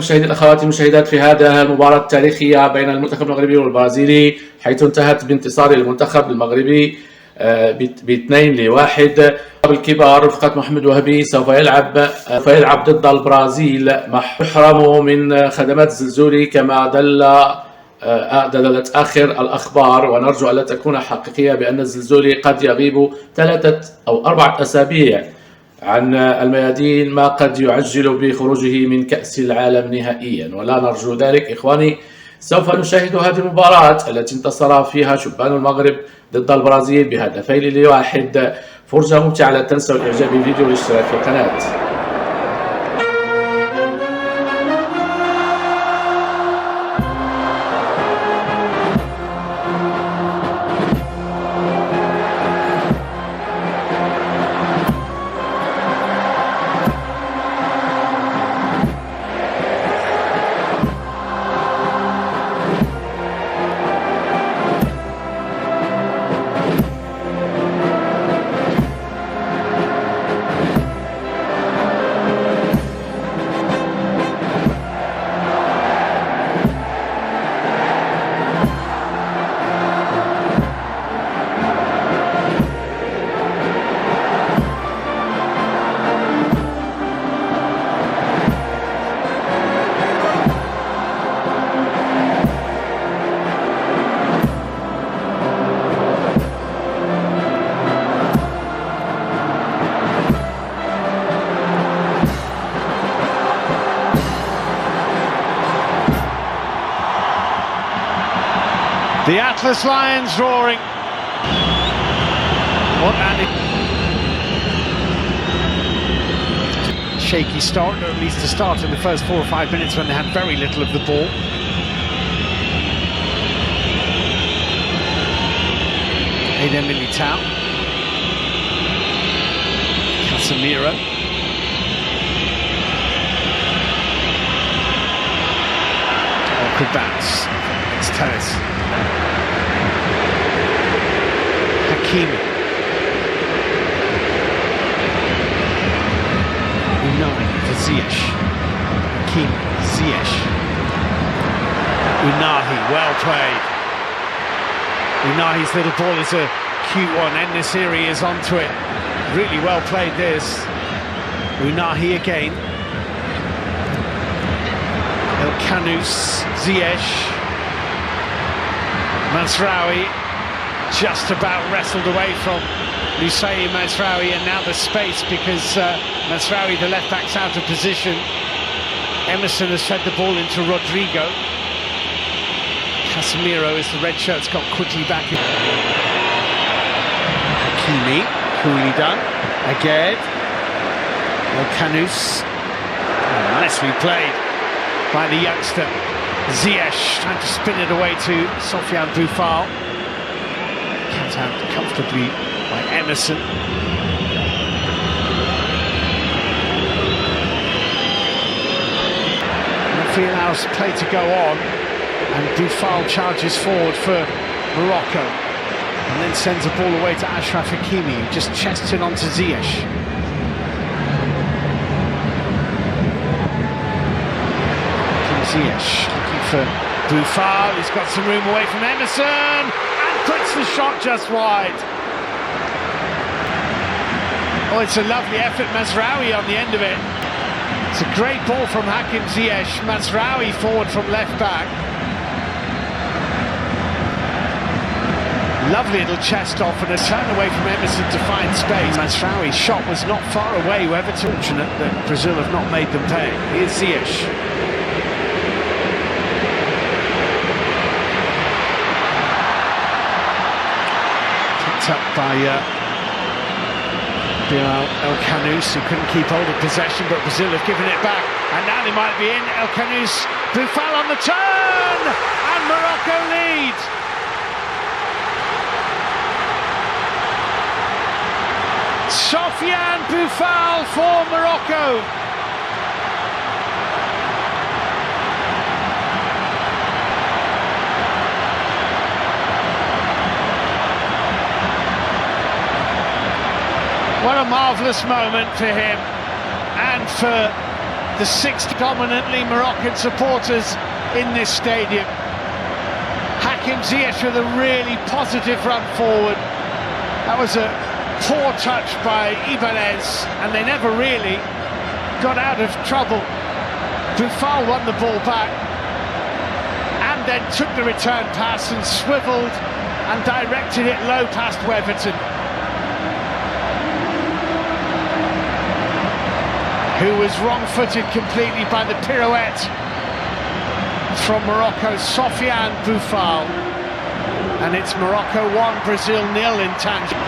المشاهدين اخواتي المشاهدات في هذه المباراة التاريخية بين المنتخب المغربي والبرازيلي، حيث انتهت بانتصار المنتخب المغربي ب2-1. الكبار رفقة محمد وهبي سوف يلعب ضد البرازيل، يحرم من خدمات الزلزولي كما دلت آخر الأخبار، ونرجو ألا تكون حقيقية بأن الزلزولي قد يغيب 3 أو 4 أسابيع عن الميادين، ما قد يعجل بخروجه من كأس العالم نهائيا، ولا نرجو ذلك إخواني. سوف نشاهد هذه المباراة التي انتصر فيها شبان المغرب ضد البرازيل ب2-1. فرجة ممتعة، لا تنسوا الإعجاب بالفيديو والاشتراك في القناة. The Atlas Lions roaring. Shaky start, or at least a start in the first 4 or 5 minutes when they had very little of the ball. Eden Militao. Casemiro. Awkward bounce. It's Terrace. Hakimi. Unai for Ziyech. Hakimi, Ziyech. Unahi, well played. Unahi's little ball is a cute one. En-Nesyri is onto it. Really well played this. Unahi again. El Kanous, Ziyech. Mazraoui just about wrestled away from Lusay Mazraoui, and now the space because Mazraoui, the left back's out of position. Emerson has fed the ball into Rodrigo. Casemiro, as the red shirts got quickly back in. Hakimi, coolly done. Again. El Kanous. Nicely played by the youngster. Ziyech trying to spin it away to Sofiane Boufal. Cut out comfortably by Emerson. Referee allows play to go on, and Boufal charges forward for Morocco, and then sends the ball away to Achraf Hakimi, who just chests it onto Ziyech. Ziyech looking for Boufal, he's got some room away from Emerson and puts the shot just wide. Oh, it's a lovely effort, Mazraoui on the end of it. It's a great ball from Hakim Ziyech. Mazraoui forward from left back. Lovely little chest off and a turn away from Emerson to find space. Mazraoui's shot was not far away, whoever fortunate that Brazil have not made them pay. Here's Ziyech. Up by El Kanous, who couldn't keep hold of possession, but Brazil have given it back, and now they might be in. El Kanous, Boufal on the turn, and Morocco lead. Sofiane Boufal for Morocco. What a marvellous moment for him and for the sixth dominantly Moroccan supporters in this stadium. Hakim Ziyech with a really positive run forward. That was a poor touch by Ibanez, and they never really got out of trouble. Boufal won the ball back and then took the return pass and swiveled and directed it low past Weverton, who was wrong-footed completely by the pirouette from Morocco's Sofiane Boufal. And it's Morocco 1, Brazil 0 in Tangier.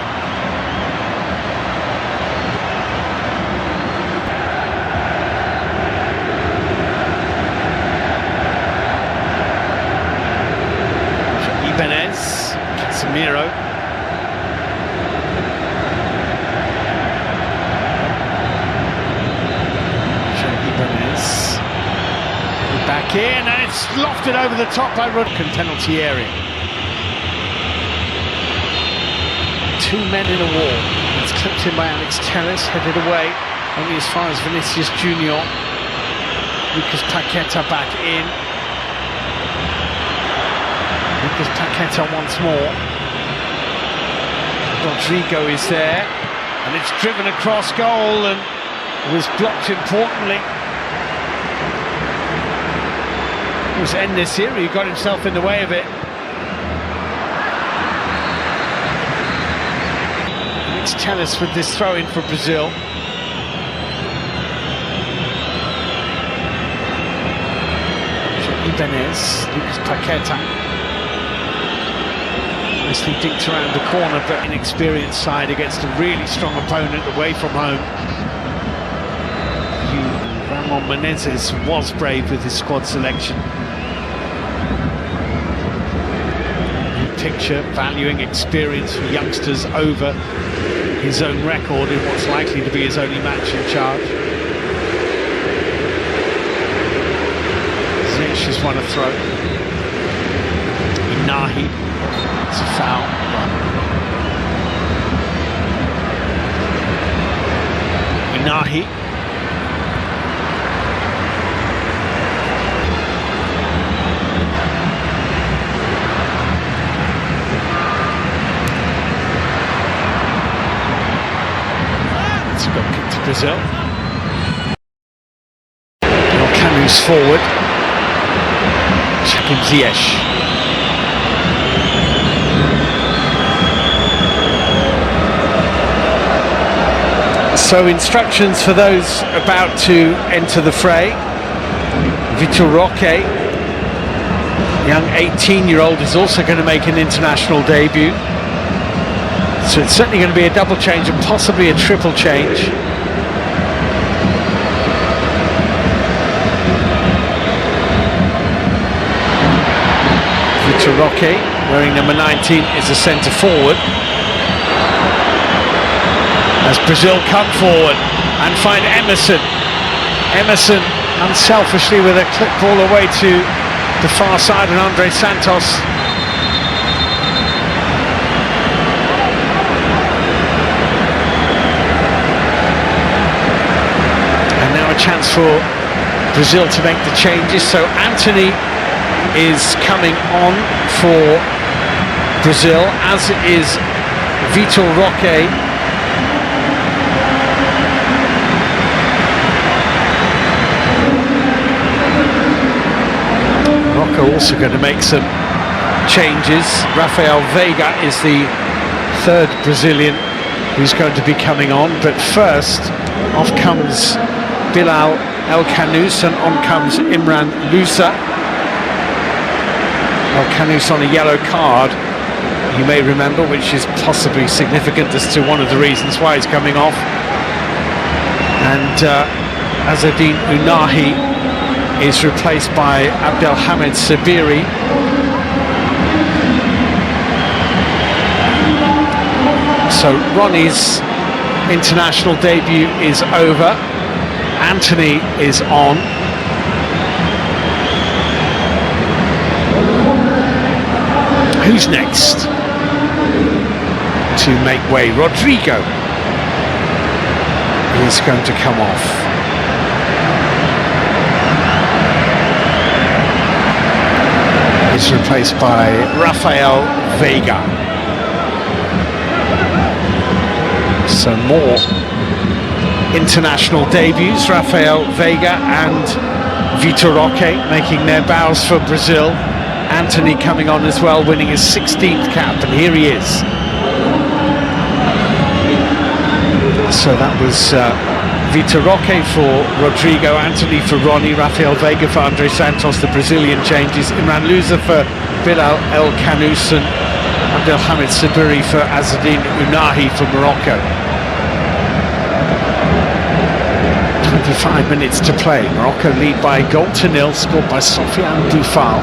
Ibanez, Casemiro. Ibanez. Back in, and it's lofted over the top by Rudkin, penalty area. Two men in a wall. It's clipped in by Alex Telles, headed away only as far as Vinicius Junior. Lucas Paqueta back in. Lucas Paqueta once more. Rodrigo is there, and it's driven across goal and was blocked importantly. It was En-Nesyri who got himself in the way of it. It's Telles with this throw in for Brazil. Ibanez, Lucas Paqueta. Nicely dinked around the corner, but inexperienced side against a really strong opponent away from home. Ramon Menezes was brave with his squad selection. Picture valuing experience for youngsters over his own record in what's likely to be his only match in charge. Ziyech has won a throw. Inahi, it's a foul. Inahi. Brazil. Camus forward. Hakim Ziyech. So instructions for those about to enter the fray. Vitor Roque, young 18-year-old, is also going to make an international debut. So it's certainly going to be a double change and possibly a triple change. Vitor Roque, wearing number 19, is a centre forward. As Brazil come forward and find Emerson. Emerson unselfishly with a clip ball away to the far side, and Andre Santos. And now a chance for Brazil to make the changes. So Anthony is coming on for Brazil, as is Vitor Roque. Morocco also going to make some changes. Rafael Veiga is the third Brazilian who's going to be coming on, but first off comes Bilal El Kanous and on comes Imran Louza. El Kanous on a yellow card, you may remember, which is possibly significant as to one of the reasons why he's coming off. And Azzedine Ounahi is replaced by Abdelhamed Sabiri. So Ronnie's international debut is over. Anthony is on. Who's next to make way? Rodrigo is going to come off. He's replaced by Rafael Veiga. So more international debuts, Rafael Veiga and Vitor Roque making their bows for Brazil. Antony coming on as well, winning his 16th cap, and here he is. So that was Vitor Roque for Rodrigo, Antony for Ronnie, Rafael Veiga for Andre Santos, the Brazilian changes, Imran Louza for Bilal El Khanous, and Abdelhamid Sabiri for Azzedine Ounahi for Morocco. 25 minutes to play. Morocco lead by a goal to nil, scored by Sofiane Boufal.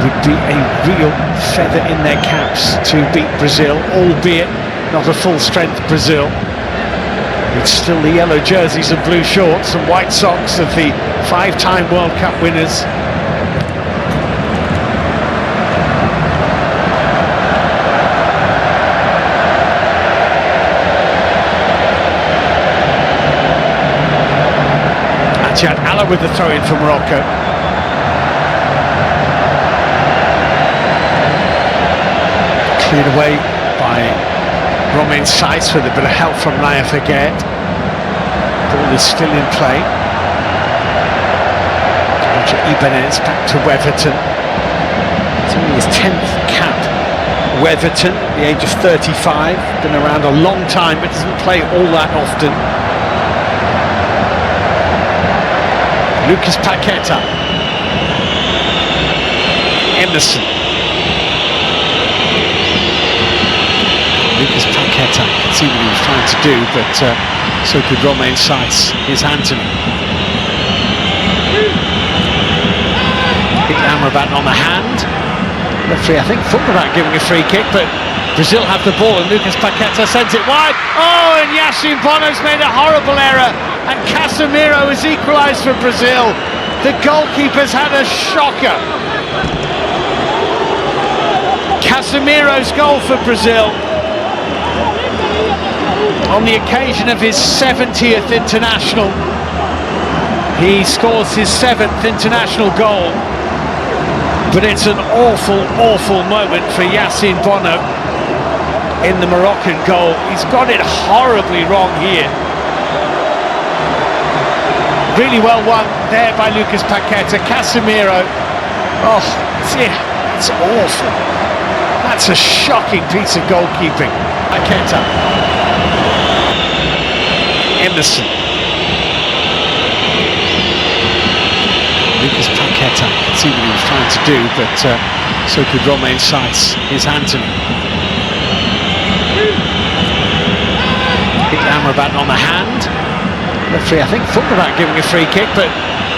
Would be a real feather in their caps to beat Brazil, albeit not a full-strength Brazil. It's still the yellow jerseys and blue shorts and white socks of the five-time World Cup winners. Atiyad Allah with the throw-in for Morocco. Cleared away by Romain Saiss with a bit of help from Naya Faguet. Ball is still in play. Roger Ibanez back to Weatherton. It's only his 10th cap. Weatherton, at the age of 35, been around a long time but doesn't play all that often. Lucas Paqueta. Emerson. Lucas Paqueta, can see what he was trying to do, but so could Romain Saiss. Here's Antony. Hit Amrabat on the hand. Referee, I think, thought about giving a free kick, but Brazil have the ball and Lucas Paqueta sends it wide. Oh, and Yassine Bono's made a horrible error, and Casemiro has equalised for Brazil. The goalkeeper's had a shocker. Casemiro's goal for Brazil on the occasion of his 70th international. He scores his 7th international goal, but it's an awful, awful moment for Yassine Bono in the Moroccan goal. He's got it horribly wrong here. Really well won there by Lucas Paqueta. Casemiro, oh dear, it's awful. That's a shocking piece of goalkeeping. Paqueta. Emerson. Lucas Paqueta, can see what he was trying to do, but so could Romain Saiss. Here's Antony. Hit Amrabat on the hand. Referee, I think, thought about giving a free kick, but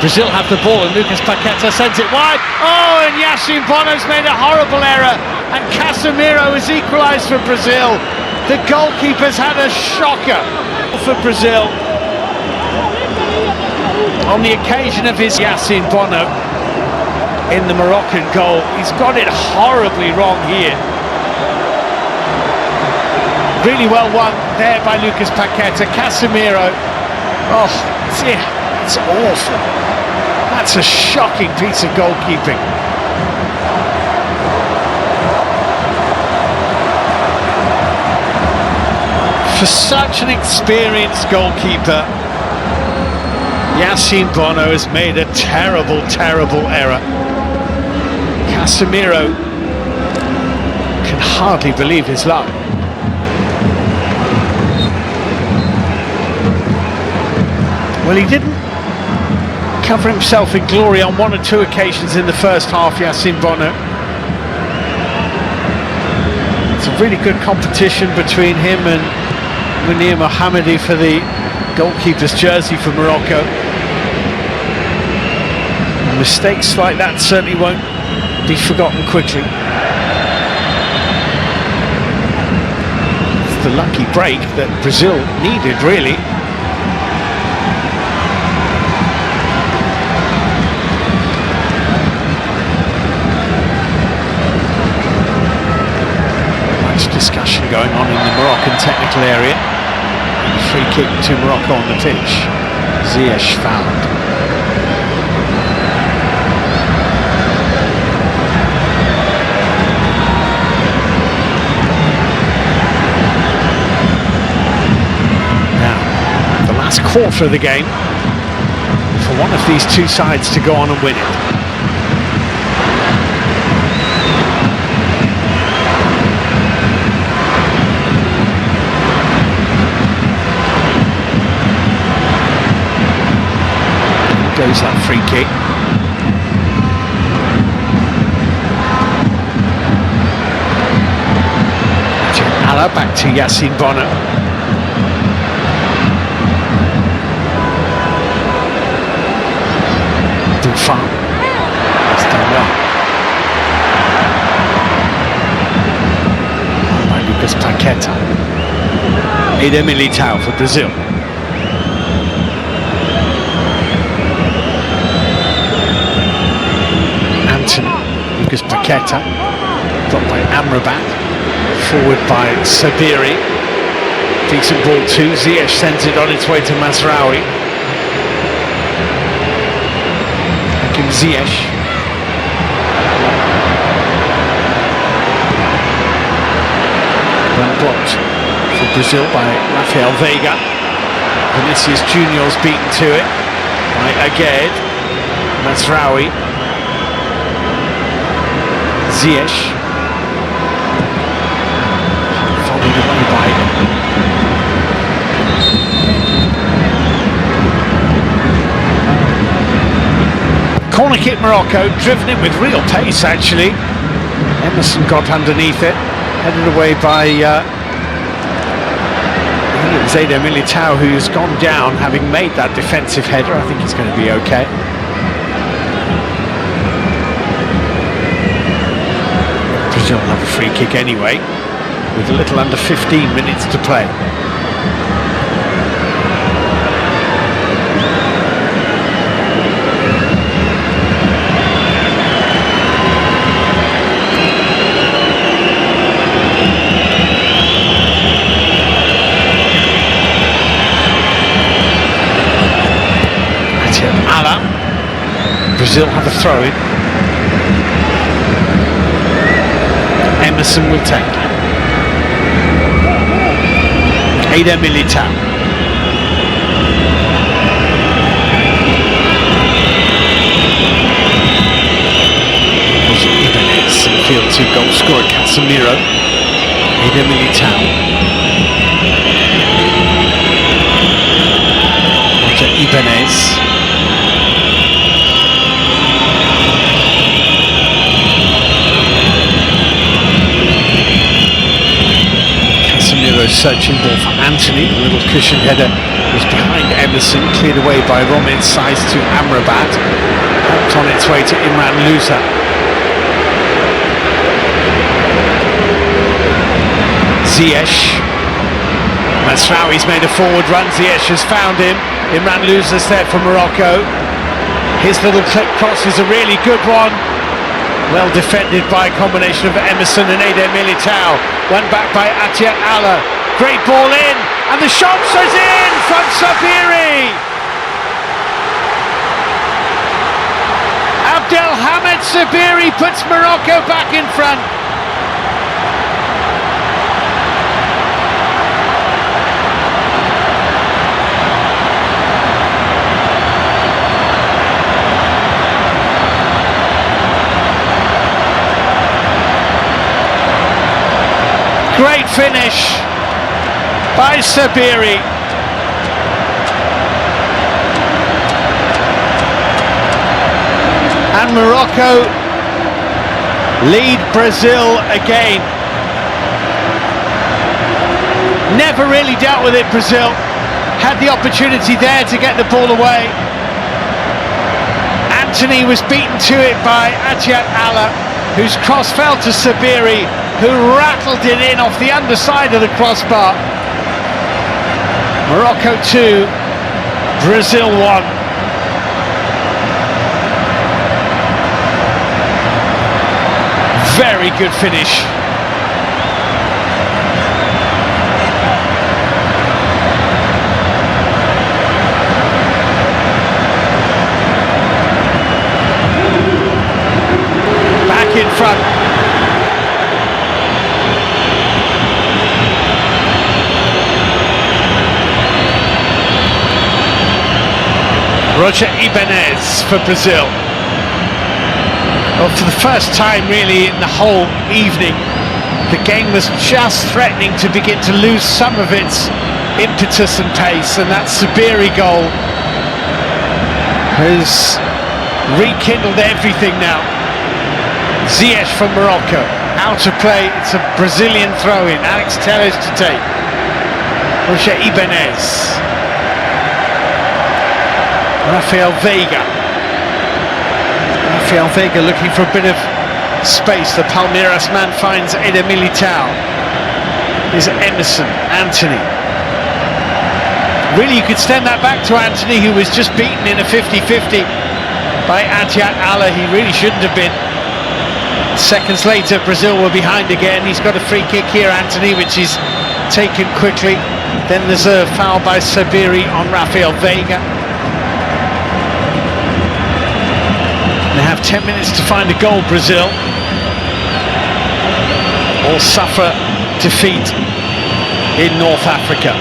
Brazil have the ball and Lucas Paqueta sends it wide. Oh, and Yassine Bono's made a horrible error, and Casemiro has equalised for Brazil. The goalkeeper's had a shocker for Brazil on the occasion of his Yassine Bono in the Moroccan goal. He's got it horribly wrong here. Really well won there by Lucas Paqueta. Casemiro, oh dear, it's awful. That's a shocking piece of goalkeeping. For such an experienced goalkeeper, Yassine Bono has made a terrible, terrible error. Casemiro can hardly believe his luck. Well, he didn't cover himself in glory on one or two occasions in the first half, Yassine Bono. It's a really good competition between him and Munir Mohammadi for the goalkeeper's jersey for Morocco. Mistakes like that certainly won't be forgotten quickly. It's the lucky break that Brazil needed, really. Much discussion going on in the Moroccan technical area. And a free kick to Morocco on the pitch. Ziyech fouled. quarter of the game for one of these two sides to go on and win it. Goes that free kick. Ala back to Yassine Bonner. Dufan. That's done well. By Lucas Paqueta. Eder Militao for Brazil. Lucas Paqueta, dropped by Amrabat, forward by Sabiri, decent ball too, Ziyech sends it on its way to Mazraoui. Hakim Ziyech. Well blocked for Brazil by Rafael Veiga. Vinicius Junior's beaten to it by Aguerd. Mazraoui. Ziyech, followed away by corner kick. Morocco driven in with real pace actually. Emerson got underneath it, headed away by I think it was Eder Militao who's gone down having made that defensive header. I think he's going to be okay. Brazil will have a free kick anyway, with a little under 15 minutes to play. Ala. Brazil have a throw-in. Emerson will take. Eder Militao. Ibanez, field to goal scorer Casemiro. Eder Militao. Ibanez. Searching ball for Anthony, a little cushion header was behind Emerson, cleared away by Romain Saiz to Amrabat, helped on its way to Imran Louza. Ziyech, Mazraoui's made a forward run, Ziyech has found him, Imran Louza's there for Morocco, his little clip cross is a really good one. Well defended by a combination of Emerson and Eder Militao. Won back by Atiat Allah. Great ball in, and the shot goes in from Sabiri. Abdelhamed Sabiri puts Morocco back in front. Great finish by Sabiri. And Morocco lead Brazil again. Never really dealt with it, Brazil. Had the opportunity there to get the ball away. Anthony was beaten to it by Atiat Allah, whose cross fell to Sabiri, who rattled it in off the underside of the crossbar. Morocco 2, Brazil 1. Very good finish. Back in front. Roger Ibanez for Brazil. Well, for the first time really in the whole evening, the game was just threatening to begin to lose some of its impetus and pace, and that Sabiri goal has rekindled everything now. Ziyech from Morocco, out to play, it's a Brazilian throw-in, Alex Telles to take. Roger Ibanez. Rafael Veiga. Rafael Veiga looking for a bit of space. The Palmeiras man finds Eder Militao. Here's Emerson, Anthony. Really, you could stand that back to Anthony, who was just beaten in a 50-50 by Atiat Allah. He really shouldn't have been. Seconds later, Brazil were behind again. He's got a free kick here, Anthony, which is taken quickly. Then there's a foul by Sabiri on Rafael Veiga. They have 10 minutes to find a goal, Brazil, or suffer defeat in North Africa.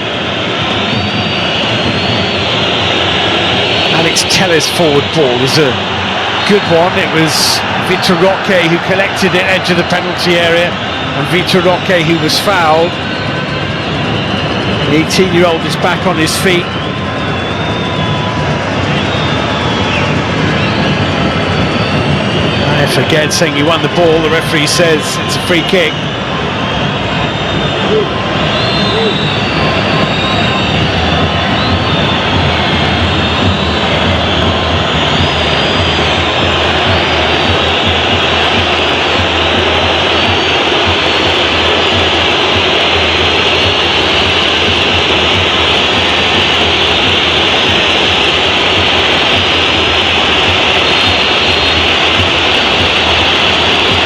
Alex Telles' forward ball was a good one. It was Vitor Roque who collected it edge of the penalty area, and Vitor Roque who was fouled. The 18-year-old is back on his feet. Again saying he won the ball, the referee says it's a free kick.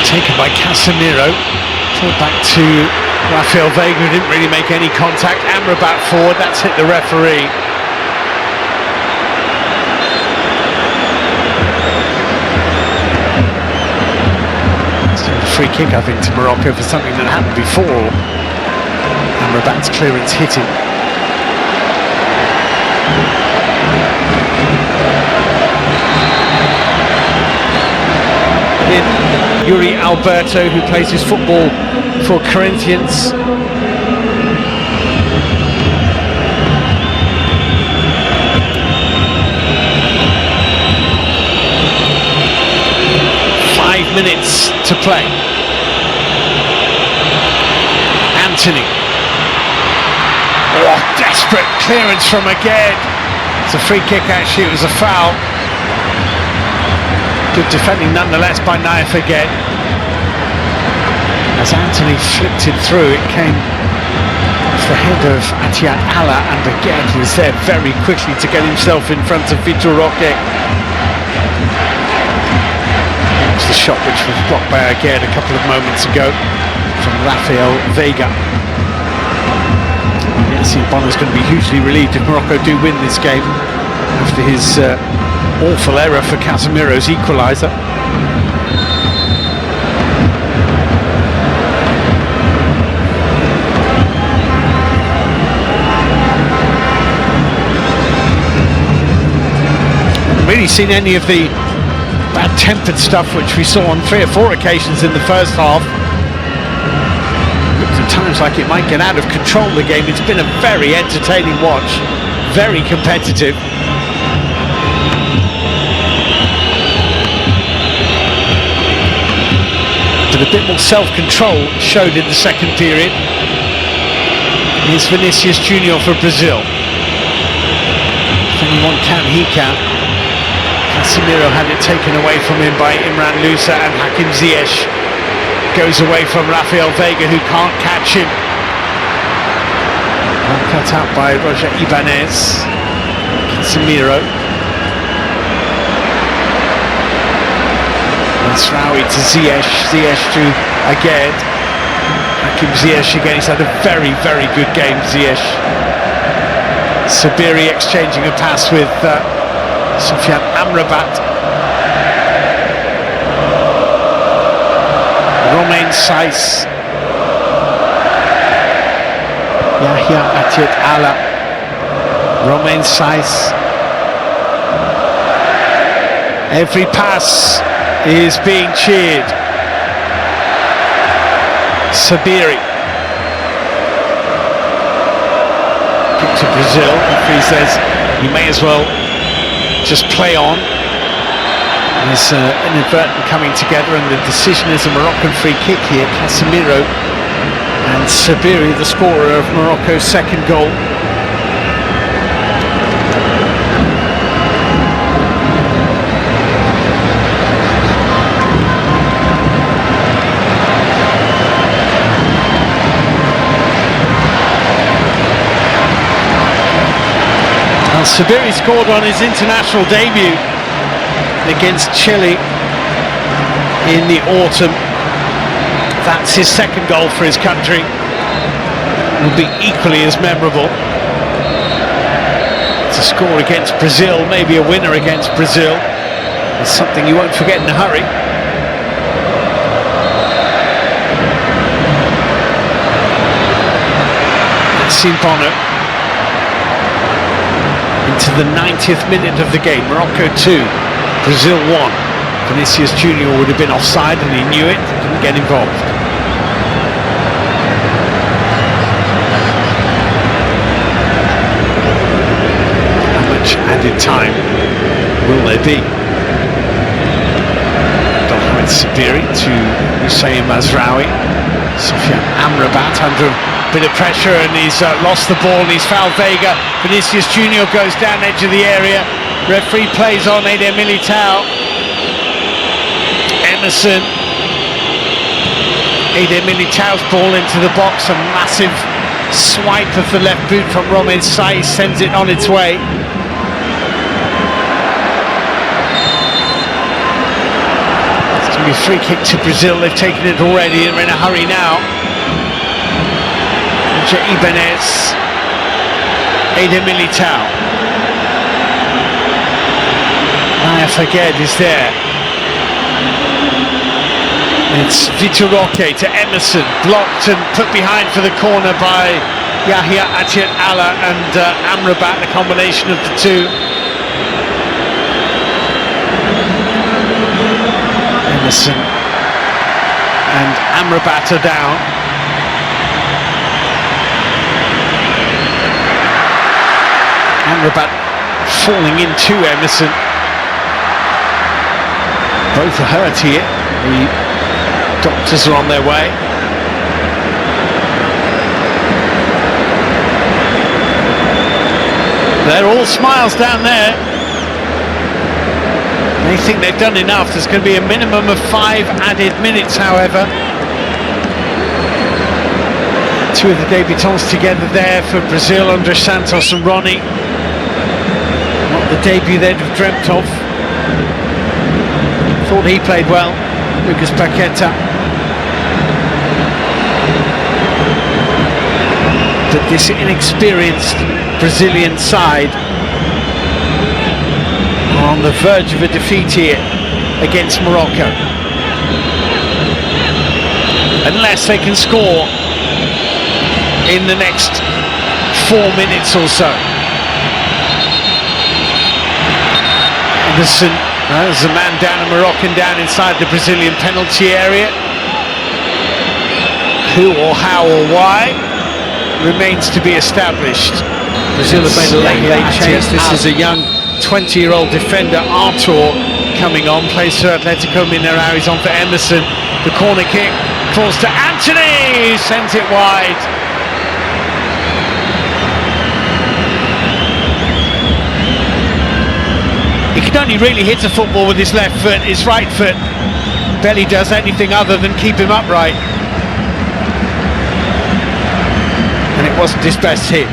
Taken by Casemiro, pulled back to Rafael Veiga, who didn't really make any contact. Amrabat forward, that's hit the referee. Still a free kick, I think, to Morocco for something that happened before. Amrabat's clearance hit him. Yuri Alberto, who plays his football for Corinthians. Minutes to play. Anthony. Oh, desperate clearance from Aged. It's a free kick, actually, it was a foul. Good defending nonetheless by Naif Aged. As Anthony flipped it through, it came off the head of Atiat Allah, and Aged was there very quickly to get himself in front of Vitor Roque. The shot which was blocked by Aged a couple of moments ago from Rafael Veiga. Yes, Bono's going to be hugely relieved if Morocco do win this game after his awful error for Casemiro's equaliser. Haven't really seen any of the bad-tempered stuff which we saw on 3 or 4 occasions in the first half. Looked at times like it might get out of control, the game. It's been a very entertaining watch, very competitive. But a bit more self-control showed in the second period. Here's Vinicius Junior for Brazil. If anyone can, he can. Casemiro had it taken away from him by Imran Lousa, and Hakim Ziyech goes away from Rafael Veiga, who can't catch him. Well cut out by Roger Ibanez. Casemiro. Nasraoui to Ziyech, Ziyech to Aged. Hakim Ziyech again, he's had a very, very good game, Ziyech. Sabiri exchanging a pass with Soufiane Amrabat. Romain Saiz. Yahya Atiat Allah. Romain Saiz. Every pass is being cheered. Sabiri. Kick to Brazil. Referee says you may as well just play on. There's inadvertent coming together, and the decision is a Moroccan free kick here. Casemiro and Sabiri, the scorer of Morocco's second goal. Well, Sabiri scored on his international debut against Chile in the autumn. That's his second goal for his country. Will be equally as memorable. To score against Brazil, maybe a winner against Brazil, is something you won't forget in a hurry. Bono into the 90th minute of the game. Morocco 2, Brazil 1. Vinicius Junior would have been offside and he knew it, didn't get involved. How much added time will there be? Mohamed Sabiri to Hussein Mazraoui. Sofiane Amrabat under a bit of pressure, and he's lost the ball and he's fouled Vega. Vinicius Junior goes down edge of the area. Referee plays on Eder Militao. Emerson. Eder Militao's ball into the box. A massive swipe of the left boot from Romain Saiz sends it on its way. It's going to be a free kick to Brazil. They've taken it already. They're in a hurry now. Ibanez, Eder Militao. Maya Faged is there. It's Vitor Roque to Emerson, blocked and put behind for the corner by Yahya Atiat Allah and Amrabat, the combination of the two. Emerson and Amrabat are down. Amrabat falling into Emerson. Both are hurt here. The doctors are on their way. They're all smiles down there. They think they've done enough. There's going to be a minimum of 5 added minutes, however. Two of the debutants together there for Brazil, Andre Santos and Ronnie. Not the debut they'd have dreamt of. Thought he played well, Lucas Paqueta. But this inexperienced Brazilian side are on the verge of a defeat here against Morocco. Unless they can score in the next 4 minutes or so. Emerson, there's a man down, a Moroccan down inside the Brazilian penalty area. Who or how or why remains to be established. Brazil have made a late change. This is a young 20-year-old defender, Artur, coming on. Plays for Atletico Mineiro. He's on for Emerson. The corner kick falls to Anthony, sends it wide. He can only really hit a football with his left foot. His right foot barely does anything other than keep him upright. And it wasn't his best hit.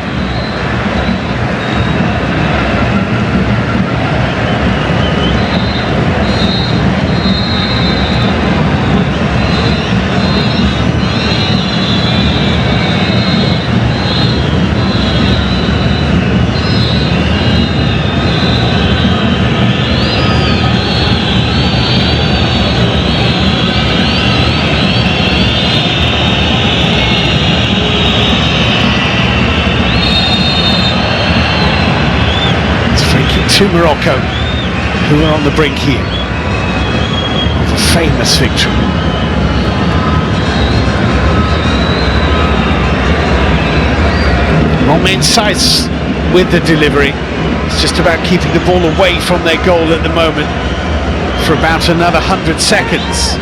To Morocco. who are on the brink here of a famous victory. Wrong insights with the delivery. It's just about keeping the ball away from their goal at the moment for about another 100 seconds.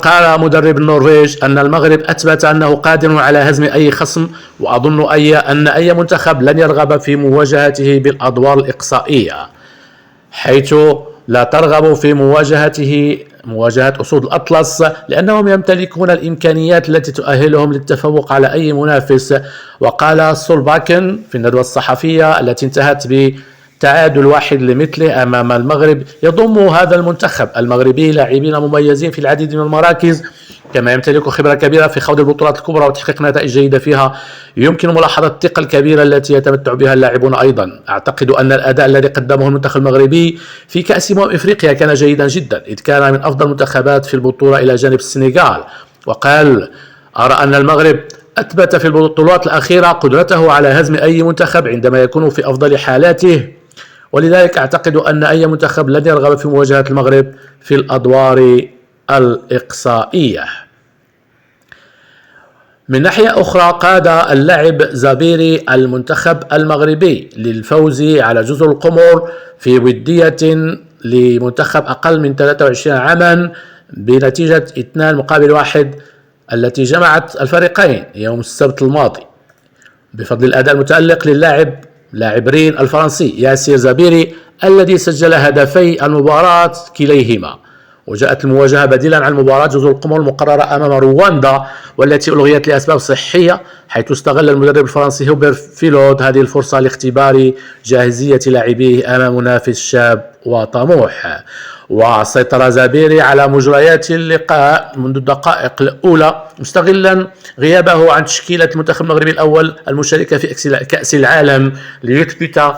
قال مدرب النرويج أن المغرب أثبت أنه قادر على هزم أي خصم، وأظن أن أي منتخب لن يرغب في مواجهته بالأدوار الإقصائية، حيث لا ترغب في مواجهة أسود الأطلس، لأنهم يمتلكون الإمكانيات التي تؤهلهم للتفوق على أي منافس. وقال سولباكن في الندوة الصحفية التي انتهت تعادل واحد لمثله أمام المغرب: يضم هذا المنتخب المغربي لاعبين مميزين في العديد من المراكز، كما يمتلك خبرة كبيرة في خوض البطولات الكبرى وتحقيق نتائج جيدة فيها. يمكن ملاحظة الثقة الكبيرة التي يتمتع بها اللاعبون أيضا. أعتقد أن الأداء الذي قدمه المنتخب المغربي في كأس إفريقيا كان جيدا جدا، إذ كان من أفضل المنتخبات في البطولة إلى جانب السنغال. وقال: أرى أن المغرب أثبت في البطولات الأخيرة قدرته على هزم أي منتخب عندما يكون في أفضل حالاته، ولذلك أعتقد أن أي منتخب لن يرغب في مواجهة المغرب في الأدوار الإقصائية. من ناحية أخرى، قاد اللاعب زابيري المنتخب المغربي للفوز على جزر القمر في ودية لمنتخب أقل من 23 عاما بنتيجة 2-1 التي جمعت الفريقين يوم السبت الماضي، بفضل الأداء المتألق لاعب رين الفرنسي ياسير زابيري الذي سجل هدفي المباراة كليهما. وجاءت المواجهة بديلا عن مباراة جزر القمر المقررة أمام رواندا، والتي ألغيت لأسباب صحية، حيث استغل المدرب الفرنسي هوبر فيلود هذه الفرصة لاختبار جاهزية لاعبيه أمام منافس شاب وطموح. وسيطر زابيري على مجريات اللقاء منذ الدقائق الأولى، مستغلا غيابه عن تشكيلة المنتخب المغربي الأول المشاركة في كأس العالم ليثبت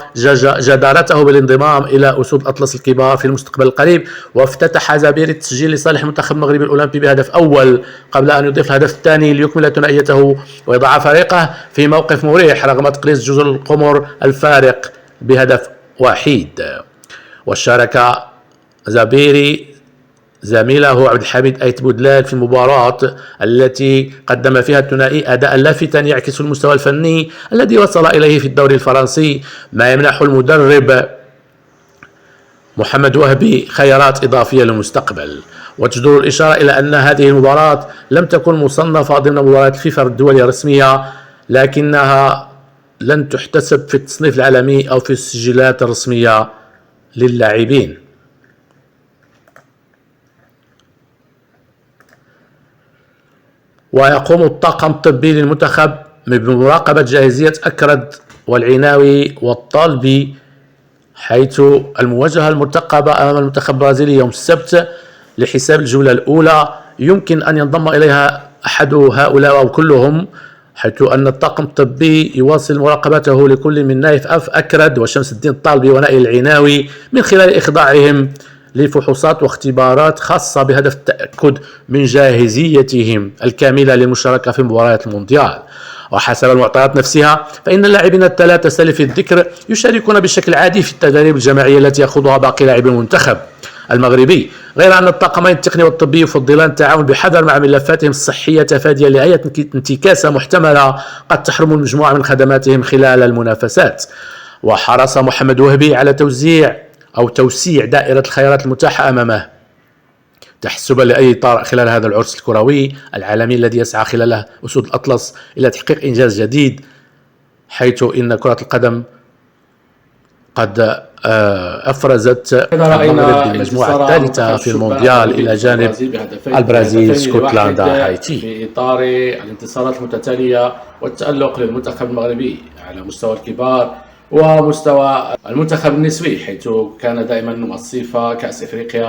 جدارته بالانضمام إلى أسود الأطلس الكبار في المستقبل القريب. وافتتح زابيري التسجيل لصالح المنتخب المغربي الأولمبي بهدف أول، قبل أن يضيف الهدف الثاني ليكمل ثنائيته ويضع فريقه في موقف مريح رغم تقليص جزر القمر الفارق بهدف واحد. وشارك زابيري زميله عبد الحميد أيت بودلال في المباراة التي قدم فيها الثنائي أداء لافتا يعكس المستوى الفني الذي وصل إليه في الدوري الفرنسي، ما يمنح المدرب محمد وهبي خيارات إضافية للمستقبل. وتجدر الإشارة إلى أن هذه المباراة لم تكن مصنفة ضمن مباريات الفيفا الدولية الرسمية، لكنها لن تحتسب في التصنيف العالمي أو في السجلات الرسمية للاعبين. ويقوم الطاقم الطبي للمنتخب بمراقبة جاهزية أكرد والعناوي والطالبي، حيث المواجهة المرتقبة أمام المنتخب البرازيلي يوم السبت لحساب الجولة الأولى يمكن أن ينضم إليها أحد هؤلاء أو كلهم، حيث أن الطاقم الطبي يواصل مراقبته لكل من نايف أكرد وشمس الدين الطالبي ونائل العناوي من خلال إخضاعهم لفحوصات واختبارات خاصة بهدف التأكد من جاهزيتهم الكاملة للمشاركة في مباريات المونديال. وحسب المعطيات نفسها فإن اللاعبين الثلاثة سلف الذكر يشاركون بشكل عادي في التدريب الجماعية التي يخوضها باقي لاعبي المنتخب المغربي، غير أن الطاقمين التقني والطبي يفضلان التعاون بحذر مع ملفاتهم الصحية تفاديا لأي انتكاسة محتملة قد تحرم المجموعة من خدماتهم خلال المنافسات. وحرص محمد وهبي على توسيع دائرة الخيارات المتاحة أمامه تحسبا لأي طارئ خلال هذا العرس الكروي العالمي الذي يسعى خلاله أسود الأطلس إلى تحقيق إنجاز جديد، حيث إن كرة القدم قد أفرزت المغرب بالمجموعة الثالثة في المونديال إلى جانب البرازيل، اسكتلندا، هايتي. في إطار الانتصارات المتتالية والتألق للمنتخب المغربي على مستوى الكبار ومستوى المنتخب النسوي، حيث كان دائما وصيف كأس إفريقيا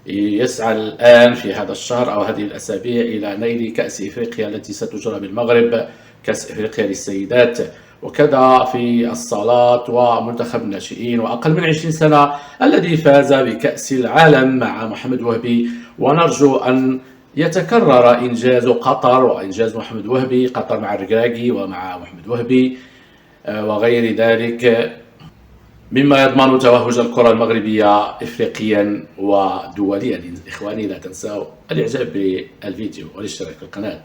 ويسعى الآن في هذا الشهر أو هذه الأسابيع إلى نيل كأس إفريقيا التي ستجرى بالمغرب، كأس إفريقيا للسيدات. وكذا في الصالات ومنتخب الناشئين وأقل من 20 سنة الذي فاز بكأس العالم مع محمد وهبي. ونرجو أن يتكرر إنجاز قطر وإنجاز محمد وهبي، قطر مع الركراكي ومع محمد وهبي وغير ذلك، مما يضمن توهج الكرة المغربية إفريقيا ودوليا. إخواني لا تنسوا الإعجاب بالفيديو والاشتراك في القناة.